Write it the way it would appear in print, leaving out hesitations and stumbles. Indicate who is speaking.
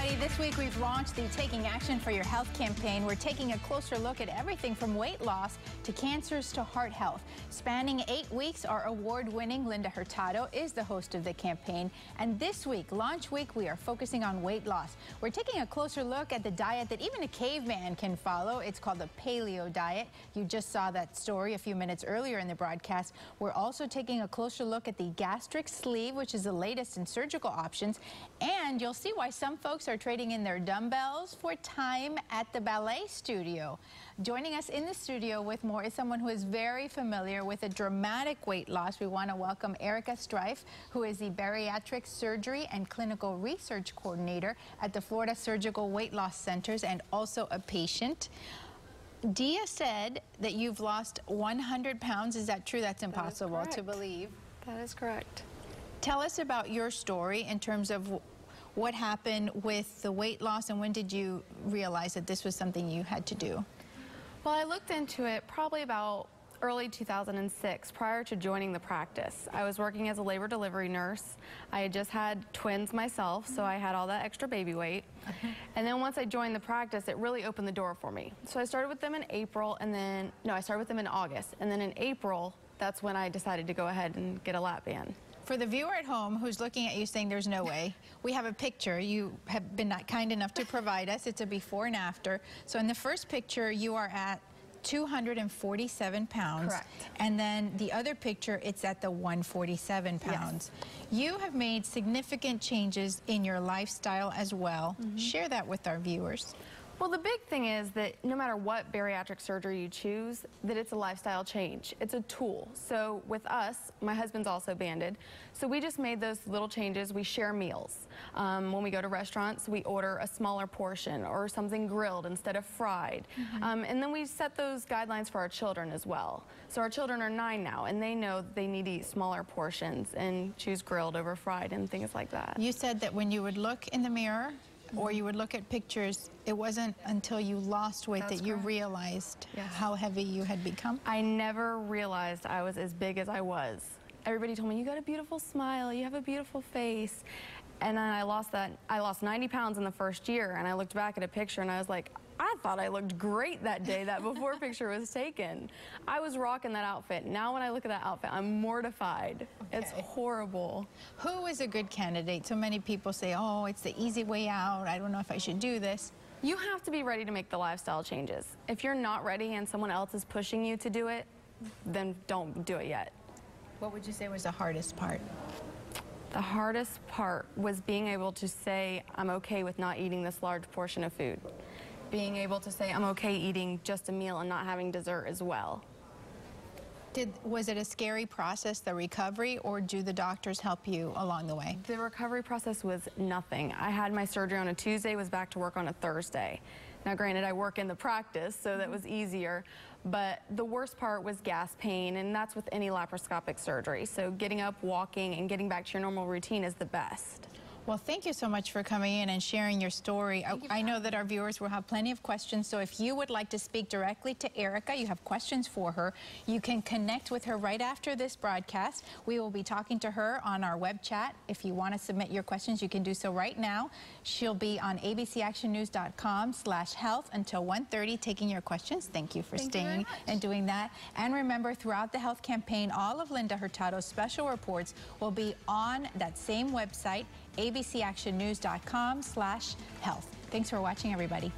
Speaker 1: everybody. This week we've launched the Taking Action for Your Health campaign. We're taking a closer look at everything from weight loss to cancers to heart health. Spanning 8 weeks, our award-winning Linda Hurtado is the host of the campaign. And this week, launch week, we are focusing on weight loss. We're taking a closer look at the diet that even a caveman can follow. It's called the paleo diet. You just saw that story a few minutes earlier in the broadcast. We're also taking a closer look at the gastric sleeve, which is the latest in surgical options. And you'll see why some folks are trading in their dumbbells for time at the ballet studio. Joining us in the studio with more is someone who is very familiar with a dramatic weight loss. We want to welcome Erica Strife, who is the bariatric surgery and clinical research coordinator at the Florida Surgical Weight Loss Centers and also a patient. Dia said that you've lost 100 pounds. Is that true? That's impossible to believe.
Speaker 2: That is correct.
Speaker 1: Tell us about your story in terms of what happened with the weight loss, and when did you realize that this was something you had to do?
Speaker 2: Well, I looked into it probably about early 2006, prior to joining the practice. I was working as a labor delivery nurse. I had just had twins myself, so I had all that extra baby weight. And then once I joined the practice, it really opened the door for me. So I started with them in April, and then, no, I started with them in August. And then in April, that's when I decided to go ahead and get a lap band.
Speaker 1: For the viewer at home who's looking at you saying there's no way, we have a picture you have been kind enough to provide us. It's a before and after. So in the first picture, you are at 247 pounds.
Speaker 2: Correct.
Speaker 1: And then the other picture, it's at the 147 pounds. Yes. You have made significant changes in your lifestyle as well. Share that with our viewers.
Speaker 2: Well, the big thing is that no matter what bariatric surgery you choose, that it's a lifestyle change. It's a tool. So with us, my husband's also banded, so we just made those little changes. We share meals. When we go to restaurants, we order a smaller portion or something grilled instead of fried. And then we set those guidelines for our children as well. So our children are 9 now, and they know they need to eat smaller portions and choose grilled over fried and things like that.
Speaker 1: You said that when you would look in the mirror, or you would look at pictures, it wasn't until you lost weight that you realized how heavy you had become?
Speaker 2: I never realized I was as big as I was. Everybody told me, you got a beautiful smile, you have a beautiful face. And then I lost 90 pounds in the first year, and I looked back at a picture and I was like, I thought I looked great that day that before picture was taken. I was rocking that outfit. Now when I look at that outfit, I'm mortified. Okay. It's horrible.
Speaker 1: Who is a good candidate? So many people say, oh, it's the easy way out. I don't know if I should do this.
Speaker 2: You have to be ready to make the lifestyle changes. If you're not ready and someone else is pushing you to do it, then don't do it yet.
Speaker 1: What would you say was the hardest part?
Speaker 2: The hardest part was being able to say, I'm okay with not eating this large portion of food. Being able to say, I'm okay eating just a meal and not having dessert as well.
Speaker 1: Was it a scary process, the recovery, or do the doctors help you along the way?
Speaker 2: The recovery process was nothing. I had my surgery on a Tuesday, was back to work on a Thursday. Now granted, I work in the practice, so that was easier, but the worst part was gas pain, and that's with any laparoscopic surgery. So getting up, walking, and getting back to your normal routine is the best.
Speaker 1: Well, thank you so much for coming in and sharing your story. I know that our viewers will have plenty of questions, so if you would like to speak directly to Erica, you have questions for her, you can connect with her right after this broadcast. We will be talking to her on our web chat. If you want to submit your questions, you can do so right now. She'll be on abcactionnews.com/health until 1:30 taking your questions. Thank you for staying and doing that. And remember, throughout the health campaign, all of Linda Hurtado's special reports will be on that same website, abcactionnews.com/health. Thanks for watching, everybody.